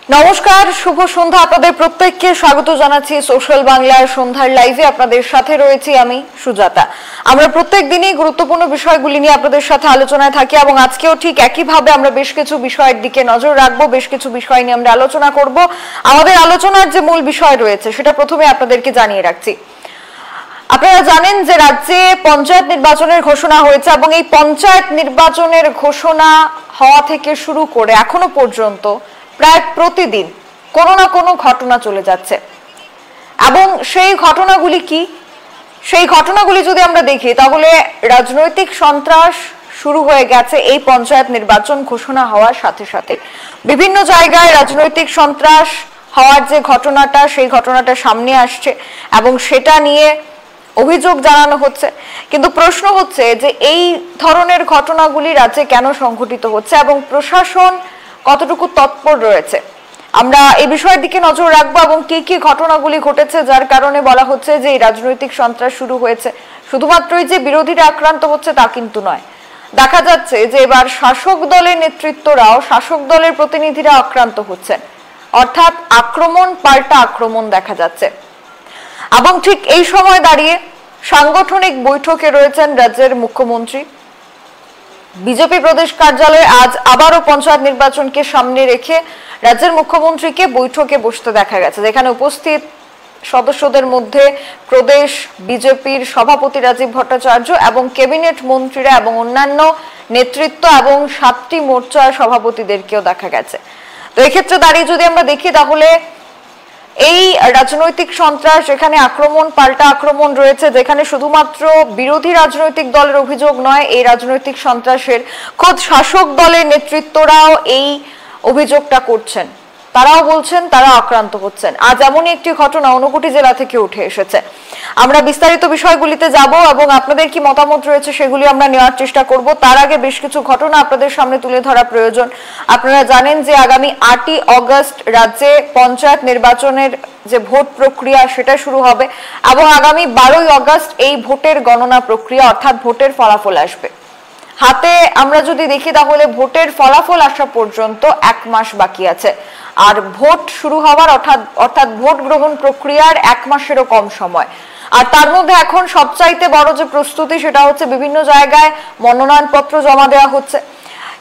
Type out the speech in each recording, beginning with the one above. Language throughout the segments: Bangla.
নমস্কার, শুভ সন্ধ্যা। আপনাদের প্রত্যেককে স্বাগত জানাচ্ছি সোশ্যাল বাংলার সন্ধ্যার লাইভে। আপনাদের সাথে রয়েছি আমি সুজাতা। আমরা প্রত্যেক দিনই গুরুত্বপূর্ণ বিষয়গুলি নিয়ে আপনাদের সাথে আলোচনায় থাকি এবং আজকেও ঠিক একইভাবে আমরা বেশ কিছু বিষয়ের দিকে নজর রাখবো, বেশ কিছু বিষয় নিয়ে আমরা আলোচনা করব। আমাদের আলোচনার যে মূল বিষয় রয়েছে সেটা প্রথমে আপনাদেরকে জানিয়ে রাখছি। আপনারা জানেন যে রাজ্যে পঞ্চায়েত নির্বাচনের ঘোষণা হয়েছে এবং এই পঞ্চায়েত নির্বাচনের ঘোষণা হওয়া থেকে শুরু করে এখনো পর্যন্ত প্রায় প্রতিদিন কোনো না কোনো ঘটনা চলে যাচ্ছে এবং সেই ঘটনাগুলি কি, সেই ঘটনাগুলি যদি আমরা দেখি তাহলে রাজনৈতিক সন্ত্রাস শুরু হয়ে গেছে এই পঞ্চায়েত নির্বাচন ঘোষণা হওয়ার সাথে সাথে। বিভিন্ন জায়গায় রাজনৈতিক সন্ত্রাস হওয়ার যে ঘটনাটা, সেই ঘটনাটা সামনে আসছে এবং সেটা নিয়ে অভিযোগ জানানো হচ্ছে। কিন্তু প্রশ্ন হচ্ছে যে এই ধরনের ঘটনাগুলি রাজ্যে কেন সংঘটিত হচ্ছে এবং প্রশাসন কতটুকু তৎপর রয়েছে। আমরা এই বিষয়ের দিকে নজর রাখবো এবং কি কি ঘটনাগুলি ঘটেছে যার কারণে বলা হচ্ছে যে এই রাজনৈতিক সন্ত্রাস শুরু হয়েছে। শুধুমাত্রই যে বিরোধীরা আক্রান্ত হচ্ছে তা কিন্তু নয়, দেখা যাচ্ছে যে এবার শাসক দলের নেতৃত্বরাও, শাসক দলের প্রতিনিধিরা আক্রান্ত হচ্ছেন, অর্থাৎ আক্রমণ পাল্টা আক্রমণ দেখা যাচ্ছে। এবং ঠিক এই সময় দাঁড়িয়ে সাংগঠনিক বৈঠকে রয়েছেন রাজ্যের মুখ্যমন্ত্রী। বিজেপি প্রদেশ কার্যালয়ে আজ আবারও পঞ্চায়েত নির্বাচনকে সামনে রেখে রাজ্যের মুখ্যমন্ত্রীকে বৈঠকে বসতে দেখা গেছে, যেখানে উপস্থিত সদস্যদের মধ্যে প্রদেশ বিজেপির সভাপতি রাজীব ভট্টাচার্য এবং ক্যাবিনেট মন্ত্রীরা এবং অন্যান্য নেতৃত্ব এবং 7টি মোর্চার সভাপতিদেরকেও দেখা গেছে। তো এক্ষেত্রে দাঁড়িয়ে যদি আমরা দেখি তাহলে এই রাজনৈতিক সন্ত্রাস, এখানে আক্রমণ পাল্টা আক্রমণ রয়েছে, যেখানে শুধুমাত্র বিরোধী রাজনৈতিক দলের অভিযোগ নয়, এই রাজনৈতিক সন্ত্রাসের খোদ শাসক দলের নেতৃত্বরাও এই অভিযোগটা করছেন। তারাও বলছেন তারা আক্রান্ত হচ্ছেন। আজ এমনই একটি ঘটনা ঊনকোটি জেলা থেকে উঠে এসেছে। আমরা বিস্তারিত বিষয়গুলিতে যাব এবং আপনাদের কি মতামত রয়েছে সেগুলি আমরা নেওয়ার চেষ্টা করব। তার আগে বেশ কিছু ঘটনা আপনাদের সামনে তুলে ধরা প্রয়োজন। আপনারা জানেন যে আগামী 8ই অগস্ট রাজ্যে পঞ্চায়েত নির্বাচনের যে ভোট প্রক্রিয়া সেটা শুরু হবে এবং আগামী 12ই অগস্ট এই ভোটের গণনা প্রক্রিয়া অর্থাৎ ভোটের ফলাফল আসবে হাতে। আমরা যদি দেখি তাহলে ভোটের ফলাফল আসা পর্যন্ত 1 মাস বাকি আছে আর ভোট শুরু হওয়ার অর্থাৎ ভোট গ্রহণ প্রক্রিয়ার 1 মাসেরও কম সময়। আর তার মধ্যে এখন সবচাইতে বড় যে প্রস্তুতি সেটা হচ্ছে বিভিন্ন জায়গায় মনোনয়নপত্র জমা দেওয়া হচ্ছে।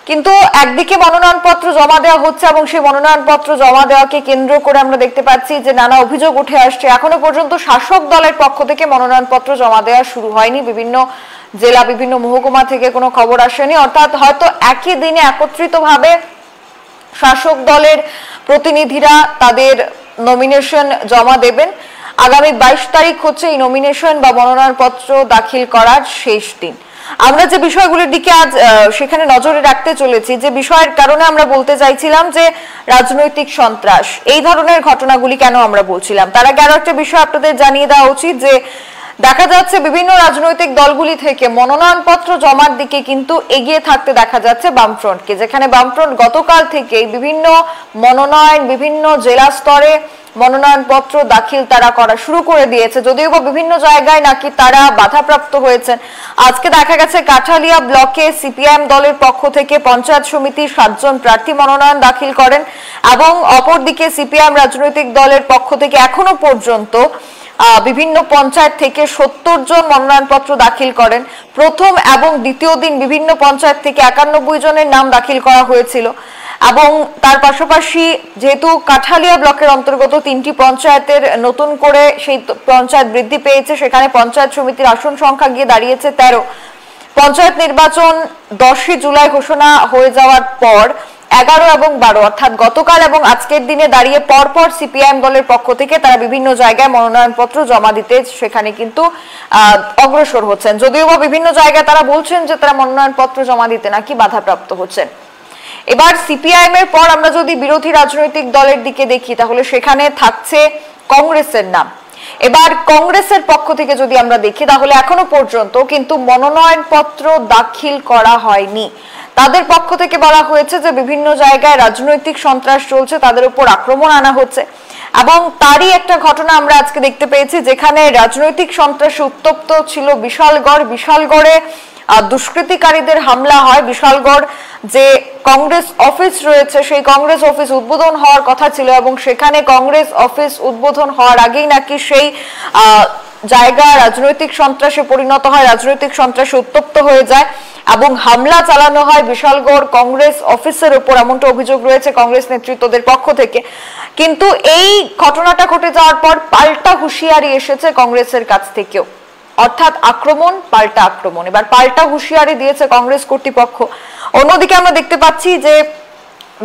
কিন্তু একদিকে মনোনয়নপত্র জমা দেওয়া হচ্ছে এবং সেই মনোনয়নপত্র জমা দেওয়াকে কেন্দ্র করে আমরা দেখতে পাচ্ছি যে নানা অভিযোগ উঠে আসছে। এখনো পর্যন্ত শাসক দলের পক্ষ থেকে মনোনয়নপত্র জমা দেওয়া শুরু হয়নি। বিভিন্ন জেলা, বিভিন্ন মহকুমা থেকে কোনো খবর আসেনি, অর্থাৎ হয়তো একই দিনে একত্রিতভাবে শাসক দলের প্রতিনিধিরা তাদের নমিনেশন জমা দেবেন। আগামী 22 তারিখ হচ্ছে এই নমিনেশন বা মনোনয়নপত্র দাখিল করার শেষ দিন। আমরা যে বিষয়গুলির দিকে আজ সেখানে নজরে রাখতে চলেছি, যে বিষয়ের কারণে আমরা বলতে চাইছিলাম যে রাজনৈতিক সন্ত্রাস, এই ধরনের ঘটনাগুলি কেন আমরা বলছিলাম, তার আগে আরো একটা বিষয় আপনাদের জানিয়ে দেওয়া উচিত যে দেখা যাচ্ছে বিভিন্ন রাজনৈতিক দলগুলি থেকে মনোনয়নপত্র জমার দিকে কিন্তু এগিয়ে থাকতে দেখা যাচ্ছে বামফ্রন্টকে, যেখানে বামফ্রন্ট গতকাল থেকে বিভিন্ন মনোনয়ন, বিভিন্ন জেলা স্তরে মনোনয়নপত্র দাখিল তারা করা শুরু করে দিয়েছে, যদিও বা বিভিন্ন জায়গায় নাকি তারা বাধাপ্রাপ্ত হয়েছেন। আজকে দেখা গেছে কাঠালিয়া ব্লকে সিপিআইএম দলের পক্ষ থেকে পঞ্চায়েত সমিতির 7 জন প্রার্থী মনোনয়ন দাখিল করেন এবং অপরদিকে সিপিআইএম রাজনৈতিক দলের পক্ষ থেকে এখনো পর্যন্ত বিভিন্ন পঞ্চায়েত থেকে 70 জন মনোনয়নপত্র দাখিল করেন। প্রথম এবং দ্বিতীয় দিন বিভিন্ন পঞ্চায়েত থেকে 91 জনের নাম দাখিল করা হয়েছিল এবং তার পাশাপাশি যেহেতু কাঠালিয়া ব্লকের অন্তর্গত 3টি পঞ্চায়েতের নতুন করে সেই পঞ্চায়েত বৃদ্ধি পেয়েছে, সেখানে পঞ্চায়েত সমিতির আসন সংখ্যা গিয়ে দাঁড়িয়েছে 13। পঞ্চায়েত নির্বাচন 10ই জুলাই ঘোষণা হয়ে যাওয়ার পর 11 এবং 12 অর্থাৎ গতকাল এবং আজকের দিনে দাঁড়িয়ে পরপর সিপিআইএম দলের পক্ষ থেকে তারা বিভিন্ন জায়গায় মনোনয়নপত্র জমা দিতে সেখানে কিন্তু অগ্রসর হচ্ছেন, যদিও বা বিভিন্ন জায়গায় তারা বলছেন যে তারা মনোনয়নপত্র জমা দিতে নাকি বাধাপ্রাপ্ত হচ্ছেন। এবার সিপিআইএম এর পর আমরা যদি বিরোধী রাজনৈতিক দলের দিকে দেখি তাহলে সেখানে থাকছে কংগ্রেসের নাম। এবার কংগ্রেসের পক্ষ থেকে যদি আমরা দেখি তাহলে এখনো পর্যন্ত কিন্তু মনোনয়নপত্র দাখিল করা হয়নি। তাদের পক্ষ থেকে বলা হয়েছে যে বিভিন্ন জায়গায় রাজনৈতিক সন্ত্রাস চলছে, তাদের উপর আক্রমণ আনা হচ্ছে এবং তারই একটা ঘটনা আমরা আজকে দেখতে পেয়েছি, যেখানে রাজনৈতিক সন্ত্রাসে উত্তপ্ত ছিল বিশালগড়ে দুষ্কৃতিকারীদের হামলা হয়। বিশালগড় যে কংগ্রেস অফিস রয়েছে সেই কংগ্রেস অফিস উদ্বোধন হওয়ার কথা ছিল এবং সেখানে কংগ্রেস অফিস উদ্বোধন হওয়ার আগেই নাকি সেই জায়গা রাজনৈতিক সন্ত্রাসে পরিণত হয়, রাজনৈতিক সন্ত্রাসে উত্তপ্ত হয়ে যায় এবং হামলা চালানো হয় বিশালগড় কংগ্রেস অফিসের উপর, এমনটা অভিযোগ রয়েছে কংগ্রেস নেতৃত্বদের পক্ষ থেকে। কিন্তু এই ঘটনাটা ঘটে যাওয়ার পর পাল্টা হুঁশিয়ারি এসেছে কংগ্রেসের কাছ থেকেও, অর্থাৎ আক্রমণ পাল্টা আক্রমণ। এবার পাল্টা হুঁশিয়ারি দিয়েছে কংগ্রেস কর্তৃপক্ষ। অন্যদিকে আমরা দেখতে পাচ্ছি যে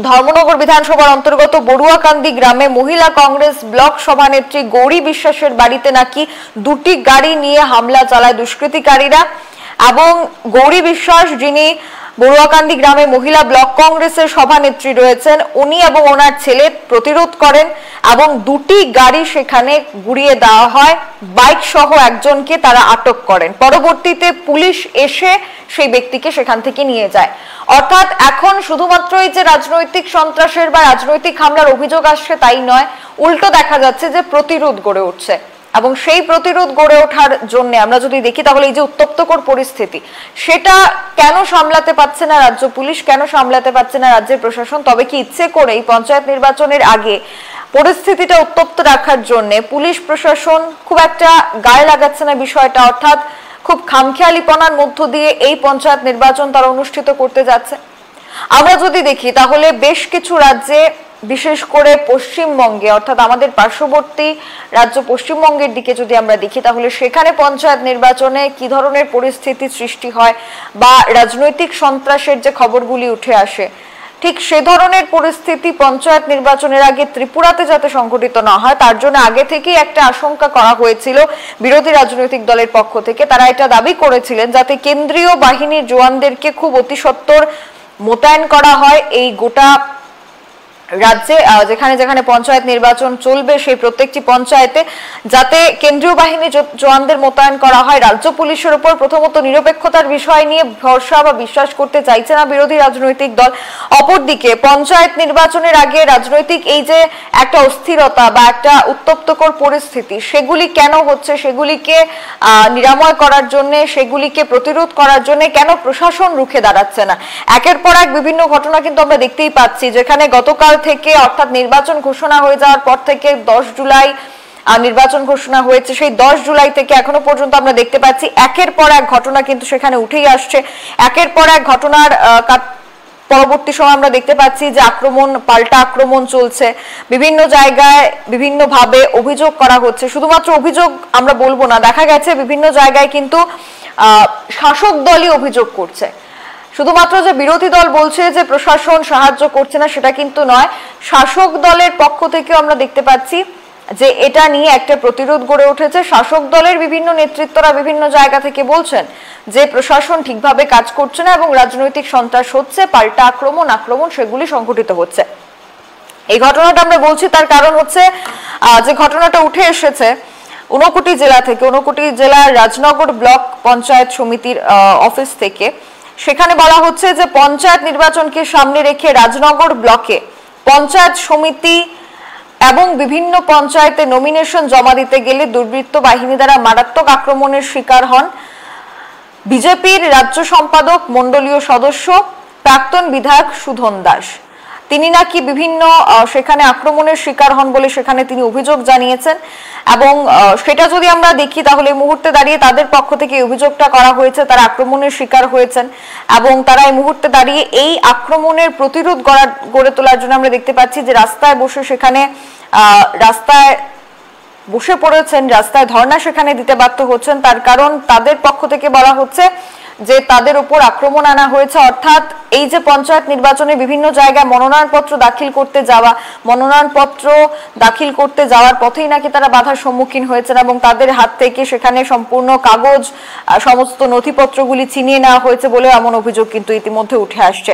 ধর্মনগর বিধানসভার অন্তর্গত বড়ুয়াকান্দি গ্রামে মহিলা কংগ্রেস ব্লক সভানেত্রী গৌরী বিশ্বাসের বাড়িতে নাকি দুটি গাড়ি নিয়ে হামলা চালায় দুষ্কৃতিকারীরা এবং গৌরী বিশ্বাস যিনি বড়ুয়াকান্দি গ্রামে মহিলা ব্লক কংগ্রেসের সভানেত্রী রয়েছেন উনি এবং ওনার ছেলে প্রতিরোধ করেন এবং দুটি গাড়ি সেখানে গুড়িয়ে দেওয়া হয়, বাইক সহ একজনকে তারা আটক করেন। পরবর্তীতে পুলিশ এসে সেই ব্যক্তিকে সেখান থেকে নিয়ে যায়। অর্থাৎ এখন শুধুমাত্র এই যে রাজনৈতিক সন্ত্রাসের বা রাজনৈতিক হামলার অভিযোগ আসছে তাই নয়, উল্টো দেখা যাচ্ছে যে প্রতিরোধ গড়ে উঠছে এবং সেই প্রতিরোধ গড়ে ওঠার জন্য আমরা যদি দেখি তাহলে এই যে উত্তপ্তকর পরিস্থিতি সেটা কেন সামলাতে পারছে না রাজ্য পুলিশ, কেন সামলাতে পারছে না রাজ্যের প্রশাসন? তবে কি ইচ্ছে করে এই পঞ্চায়েত নির্বাচনের আগে পরিস্থিতিটা উত্তপ্ত রাখার জন্য পুলিশ প্রশাসন খুব একটা গায়ে লাগাচ্ছে না বিষয়টা, অর্থাৎ খুব খামখেয়ালিপনার মধ্য দিয়ে এই পঞ্চায়েত নির্বাচন তারা অনুষ্ঠিত করতে যাচ্ছে? আমরা যদি দেখি তাহলে বেশ কিছু রাজ্যে, বিশেষ করে পশ্চিমবঙ্গে অর্থাৎ আমাদের পার্শ্ববর্তী রাজ্য পশ্চিমবঙ্গের দিকে যদি আমরা দেখি তাহলে সেখানে পঞ্চায়েত নির্বাচনে কি ধরনের পরিস্থিতি সৃষ্টি হয় বা রাজনৈতিক সন্ত্রাসের যে খবরগুলি উঠে আসে ঠিক সে ধরনের পরিস্থিতি পঞ্চায়েত নির্বাচনের আগে ত্রিপুরাতে যাতে সংঘটিত না হয় তার জন্য আগে থেকেই একটা আশঙ্কা করা হয়েছিল বিরোধী রাজনৈতিক দলের পক্ষ থেকে। তারা এটা দাবি করেছিলেন যাতে কেন্দ্রীয় বাহিনীর জওয়ানদেরকে খুব অতি সত্বর মোতায়েন করা হয় এই গোটা রাজ্যে যেখানে যেখানে পঞ্চায়েত নির্বাচন চলবে সেই প্রত্যেকটি পঞ্চায়েতে, যাতে কেন্দ্রীয় বাহিনী জওয়ানদের মোতায়েন করা হয়। রাজ্য পুলিশের উপর প্রথমত নিরপেক্ষতার বিষয় নিয়ে ভরসা বা বিশ্বাস করতে চাইছে না বিরোধী রাজনৈতিক দল। অপরদিকে পঞ্চায়েত নির্বাচনের আগে রাজনৈতিক এই যে একটা অস্থিরতা বা একটা উত্তপ্তকর পরিস্থিতি সেগুলি কেন হচ্ছে, সেগুলিকে নিরাময় করার জন্য, সেগুলিকে প্রতিরোধ করার জন্য কেন প্রশাসন রুখে দাঁড়াচ্ছে না? একের পর এক বিভিন্ন ঘটনা কিন্তু আমরা দেখতেই পাচ্ছি, যেখানে গতকাল থেকে অর্থাৎ নির্বাচন ঘোষণা হয়ে যাওয়ার পর থেকে 10 জুলাই নির্বাচন ঘোষণা হয়েছে, সেই 10 জুলাই থেকে এখনো পর্যন্ত আমরা দেখতে পাচ্ছি একের পর এক ঘটনা কিন্তু সেখানে উঠেই আসছে। একের পর এক ঘটনার পরবর্তী সময় আমরা দেখতে পাচ্ছি যে আক্রমণ পাল্টা আক্রমণ চলছে, বিভিন্ন জায়গায় বিভিন্ন ভাবে অভিযোগ করা হচ্ছে। শুধুমাত্র অভিযোগ আমরা বলবো না, দেখা গেছে বিভিন্ন জায়গায় কিন্তু শাসক দলই অভিযোগ করছে। শুধুমাত্র যে বিরোধী দল বলছে যে প্রশাসন সাহায্য করছে না সেটা কিন্তু নয়, শাসক দলের পক্ষ থেকে আমরা দেখতে পাচ্ছি যে এটা নিয়ে একটা প্রতিরোধ গড়ে উঠেছে। শাসক দলের বিভিন্ন নেতৃত্বরা বিভিন্ন জায়গা থেকে বলছেন যে প্রশাসন ঠিকভাবে কাজ করছে না এবং রাজনৈতিক সন্ত্রাস হচ্ছে, পাল্টা আক্রমণ সেগুলি সংঘটিত হচ্ছে। এই ঘটনাটা আমরা বলছি তার কারণ হচ্ছে যে ঘটনাটা উঠে এসেছে ঊনকোটি জেলা থেকে, ঊনকোটি জেলার রাজনগর ব্লক পঞ্চায়েত সমিতির অফিস থেকে। সেখানে বলা হচ্ছে যে পঞ্চায়েত নির্বাচনকে সামনে রেখে রাজনগর ব্লকে পঞ্চায়েত সমিতি এবং বিভিন্ন পঞ্চায়েতে নমিনেশন জমা দিতে গেলে দুর্বৃত্ত বাহিনী দ্বারা মারাত্মক আক্রমণের শিকার হন বিজেপির রাজ্য সম্পাদক মণ্ডলীয় সদস্য প্রাক্তন বিধায়ক সুধন দাস। তিনি নাকি বিভিন্ন সেখানে আক্রমণের শিকার হন বলে সেখানে তিনি অভিযোগ জানিয়েছেন এবং সেটা যদি আমরা দেখি তাহলে এই মুহূর্তে দাঁড়িয়ে তাদের পক্ষ থেকে অভিযোগটা করা হয়েছে, তারা আক্রমণের শিকার হয়েছেন এবং তারা এই মুহূর্তে দাঁড়িয়ে এই আক্রমণের প্রতিরোধ গড়ে তোলার জন্য আমরা দেখতে পাচ্ছি যে রাস্তায় বসে সেখানে রাস্তায় বসে পড়েছেন, রাস্তায় ধর্ণা সেখানে দিতে বাধ্য হচ্ছেন। তার কারণ তাদের পক্ষ থেকে বলা হচ্ছে যে তাদের উপর আক্রমণ আনা হয়েছে, অর্থাৎ এই যে পঞ্চায়েত নির্বাচনে বিভিন্ন জায়গায় মনোনয়নপত্র দাখিল করতে যাওয়ার পথেই নাকি তারা বাধার সম্মুখীন হয়েছেন এবং তাদের হাত থেকে সেখানে সম্পূর্ণ কাগজ সমস্ত নথিপত্রগুলি ছিনিয়ে নেওয়া হয়েছে বলে এমন অভিযোগ কিন্তু ইতিমধ্যে উঠে আসছে।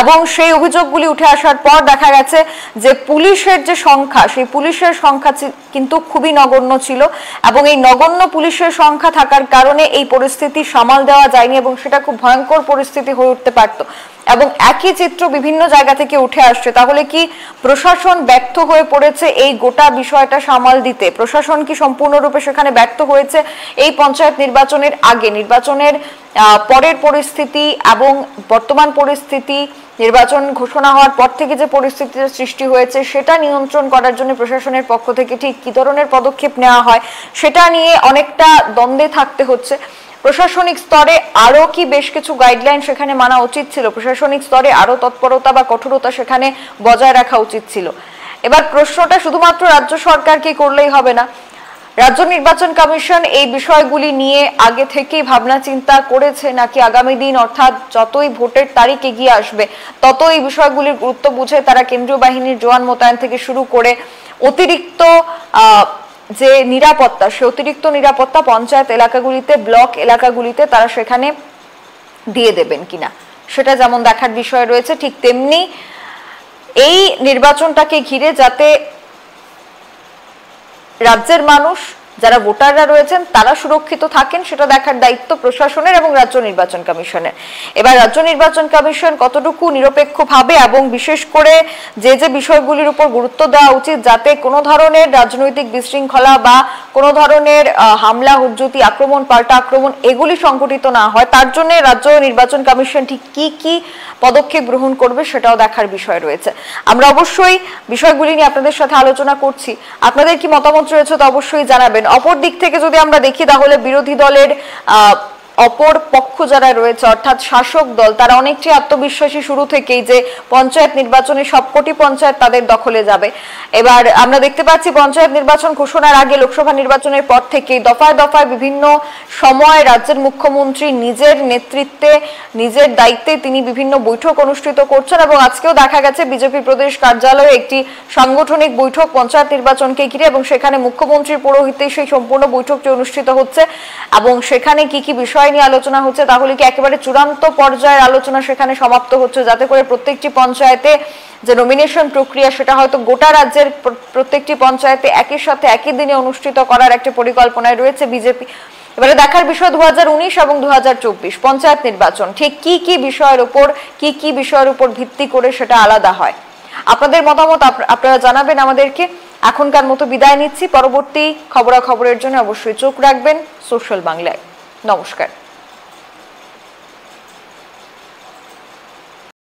এবং সেই অভিযোগগুলি উঠে আসার পর দেখা গেছে যে পুলিশের যে সংখ্যা, সেই পুলিশের সংখ্যা কিন্তু খুবই নগণ্য ছিল এবং এই নগণ্য পুলিশের সংখ্যা থাকার কারণে এই পরিস্থিতি সামাল দেওয়া যায়নি এবং সেটা খুব ভয়ঙ্কর পরিস্থিতি হয়ে উঠতে পারত। এবং একই চিত্র বিভিন্ন জায়গা থেকে উঠে আসছে, তাহলে কি প্রশাসন ব্যর্থ হয়ে পড়েছে এই গোটা বিষয়টা সামাল দিতে? প্রশাসন কি সম্পূর্ণরূপে সেখানে ব্যর্থ হয়েছে? এই পঞ্চায়েত নির্বাচনের আগে, নির্বাচনের পরের পরিস্থিতি এবং বর্তমান পরিস্থিতি, নির্বাচন ঘোষণা হওয়ার পর থেকে যে পরিস্থিতির সৃষ্টি হয়েছে সেটা নিয়ন্ত্রণ করার জন্য প্রশাসনের পক্ষ থেকে ঠিক কি ধরনের পদক্ষেপ নেওয়া হয় সেটা নিয়ে অনেকটা দ্বন্দ্বে থাকতে হচ্ছে। প্রশাসনিক স্তরে আরো কি বেশ কিছু গাইডলাইন সেখানে মানা উচিত ছিল? প্রশাসনিক স্তরে আরো তৎপরতা বা কঠোরতা সেখানে বজায় রাখা উচিত ছিল? এবার প্রশ্নটা শুধুমাত্র রাজ্য সরকারকে করলেই হবে না, রাজ্য নির্বাচন কমিশন এই বিষয়গুলি নিয়ে আগে থেকেই ভাবনা চিন্তা করেছে নাকি আগামী দিন অর্থাৎ যতই ভোটের তারিখ এগিয়ে আসবে তত এই বিষয়গুলির গুরুত্ব বুঝে তারা কেন্দ্রীয় বাহিনীর জওয়ান মোতায়েন থেকে শুরু করে অতিরিক্ত যে নিরাপত্তা, সে অতিরিক্ত নিরাপত্তা পঞ্চায়েত এলাকাগুলিতে, ব্লক এলাকাগুলিতে তারা সেখানে দিয়ে দেবেন কিনা সেটা যেমন দেখার বিষয় রয়েছে, ঠিক তেমনি এই নির্বাচনটাকে ঘিরে যাতে রাজ্যের মানুষ, যারা ভোটাররা রয়েছেন তারা সুরক্ষিত থাকেন সেটা দেখার দায়িত্ব প্রশাসনের এবং রাজ্য নির্বাচন কমিশনের। এবার রাজ্য নির্বাচন কমিশন কতটুকু নিরপেক্ষভাবে এবং বিশেষ করে যে যে বিষয়গুলির উপর গুরুত্ব দেওয়া উচিত যাতে কোনো ধরনের রাজনৈতিক বিশৃঙ্খলা বা কোনো ধরনের হামলা, হুজ্জতি, আক্রমণ, পাল্টা আক্রমণ এগুলি সংঘটিত না হয়, তার জন্য রাজ্য নির্বাচন কমিশন ঠিক কি কি পদক্ষেপ গ্রহণ করবে সেটাও দেখার বিষয় রয়েছে। আমরা অবশ্যই বিষয়গুলি নিয়ে আপনাদের সাথে আলোচনা করছি, আপনাদের কি মতামত রয়েছে তো অবশ্যই জানাবেন। অপর দিক থেকে যদি আমরা দেখি তাহলে বিরোধী দলের অপর পক্ষ যারা রয়েছে অর্থাৎ শাসক দল তারা অনেকটাই আত্মবিশ্বাসী শুরু থেকেই যে পঞ্চায়েত নির্বাচনে সবকটি পঞ্চায়েত তাদের দখলে যাবে। এবার আমরা দেখতে পাচ্ছি পঞ্চায়েত নির্বাচন ঘোষণার আগে, লোকসভা নির্বাচনের পর থেকেই দফায় দফায় বিভিন্ন সময় রাজ্যের মুখ্যমন্ত্রী নিজের নেতৃত্বে, নিজের দায়িত্বে তিনি বিভিন্ন বৈঠক অনুষ্ঠিত করছেন এবং আজকেও দেখা গেছে বিজেপি প্রদেশ কার্যালয়ে একটি সাংগঠনিক বৈঠক পঞ্চায়েত নির্বাচনকে ঘিরে এবং সেখানে মুখ্যমন্ত্রীর পৌরোহিত্যে সেই সম্পূর্ণ বৈঠকটি অনুষ্ঠিত হচ্ছে এবং সেখানে কি কি বিষয় নিয়ে আলোচনা হচ্ছে, তাহলে কি একেবারে চূড়ান্ত পর্যায়ের আলোচনা সেখানে সমাপ্ত হচ্ছে যাতে করে প্রত্যেকটি পঞ্চায়েতে যে নমিনেশন প্রক্রিয়া সেটা হয়তো গোটা রাজ্যের প্রত্যেকটি পঞ্চায়েতে একই সাথে একই দিনে অনুষ্ঠিত করার একটা পরিকল্পনায় রয়েছে বিজেপি। এবারে দেখার বিষয় 2019 এবং 2024 পঞ্চায়েত নির্বাচন ঠিক কি কি বিষয়ের উপর ভিত্তি করে সেটা আলাদা হয়। আপনাদের মতামত আপনারা জানাবেন আমাদেরকে। এখনকার মতো বিদায় নিচ্ছি, পরবর্তী খবরাখবরের জন্য অবশ্যই চোখ রাখবেন সোশ্যাল বাংলায়। নমস্কার।